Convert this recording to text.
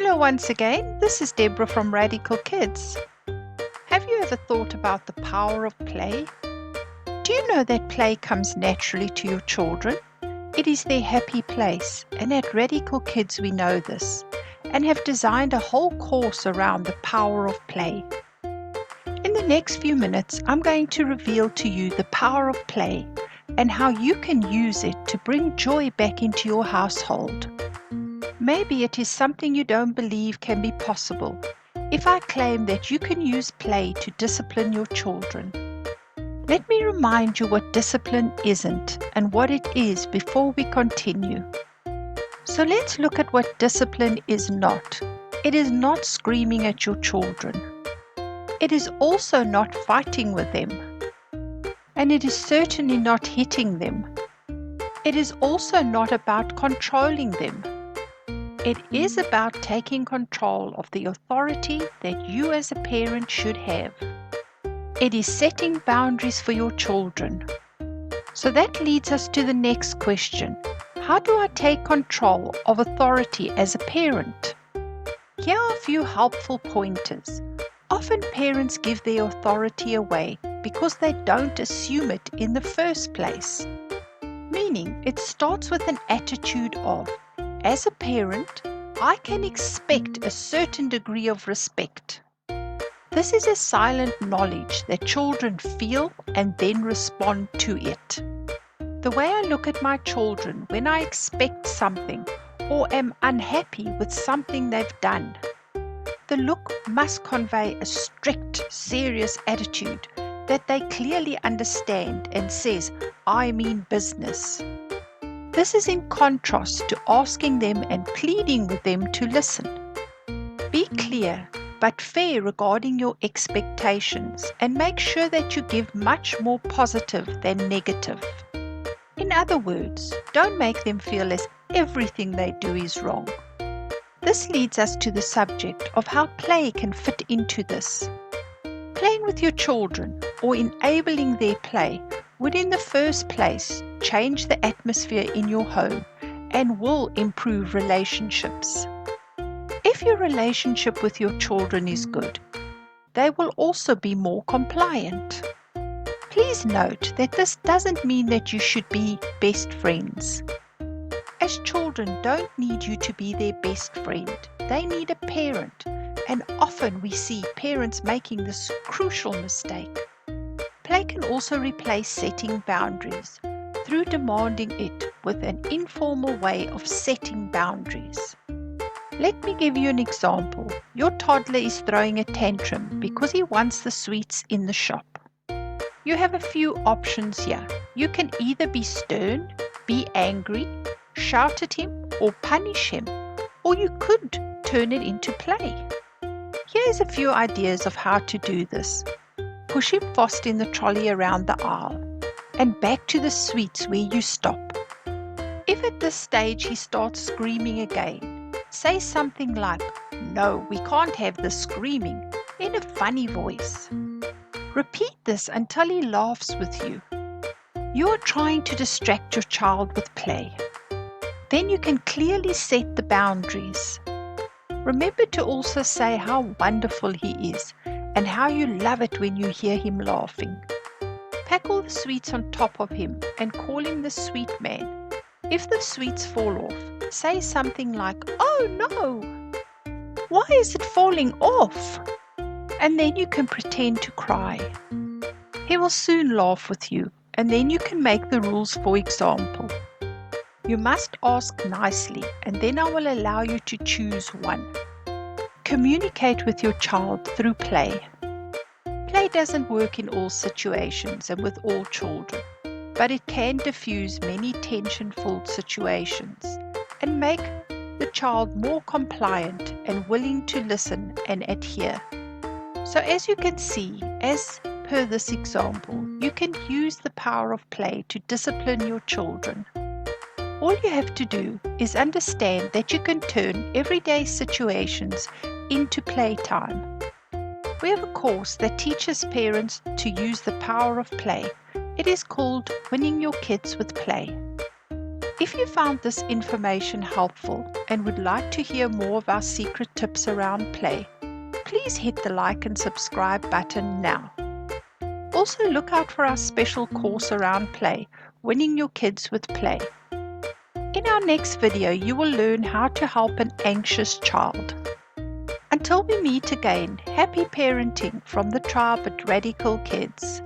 Hello once again, this is Deborah from Radical Kidz. Have you ever thought about the power of play? Do you know that play comes naturally to your children? It is their happy place, and at Radical Kidz we know this, and have designed a whole course around the power of play. In the next few minutes, I'm going to reveal to you the power of play and how you can use it to bring joy back into your household. Maybe it is something you don't believe can be possible if I claim that you can use play to discipline your children. Let me remind you what discipline isn't and what it is before we continue. So let's look at what discipline is not. It is not screaming at your children. It is also not fighting with them. And it is certainly not hitting them. It is also not about controlling them. It is about taking control of the authority that you as a parent should have. It is setting boundaries for your children. So that leads us to the next question. How do I take control of authority as a parent? Here are a few helpful pointers. Often parents give their authority away because they don't assume it in the first place. Meaning, it starts with an attitude of, as a parent, I can expect a certain degree of respect. This is a silent knowledge that children feel and then respond to it. The way I look at my children when I expect something or am unhappy with something they've done, the look must convey a strict, serious attitude that they clearly understand and says, I mean business. This is in contrast to asking them and pleading with them to listen. Be clear but fair regarding your expectations and make sure that you give much more positive than negative. In other words, don't make them feel as everything they do is wrong. This leads us to the subject of how play can fit into this. Playing with your children or enabling their play would in the first place change the atmosphere in your home and will improve relationships. If your relationship with your children is good, they will also be more compliant. Please note that this doesn't mean that you should be best friends. As children don't need you to be their best friend, they need a parent, and often we see parents making this crucial mistake. Play can also replace setting boundaries through demanding it with an informal way of setting boundaries. Let me give you an example. Your toddler is throwing a tantrum because he wants the sweets in the shop. You have a few options here. You can either be stern, be angry, shout at him or punish him, or you could turn it into play. Here's a few ideas of how to do this. Push him fast in the trolley around the aisle and back to the sweets where you stop. If at this stage he starts screaming again, say something like, "No, we can't have this screaming," in a funny voice. Repeat this until he laughs with you. You are trying to distract your child with play. Then you can clearly set the boundaries. Remember to also say how wonderful he is and how you love it when you hear him laughing. Pack all the sweets on top of him and call him the sweet man. If the sweets fall off, say something like, "Oh no! Why is it falling off?" And then you can pretend to cry. He will soon laugh with you, and then you can make the rules. For example, you must ask nicely, and then I will allow you to choose one. Communicate with your child through play. Play doesn't work in all situations and with all children, but it can diffuse many tension-filled situations and make the child more compliant and willing to listen and adhere. So as you can see, as per this example, you can use the power of play to discipline your children. All you have to do is understand that you can turn everyday situations into playtime. We have a course that teaches parents to use the power of play. It is called Winning Your Kids with Play. If you found this information helpful and would like to hear more of our secret tips around play, please hit the like and subscribe button now. Also look out for our special course around play, Winning Your Kids with Play. In our next video, you will learn how to help an anxious child. Until we meet again, happy parenting from the tribe at Radical Kidz.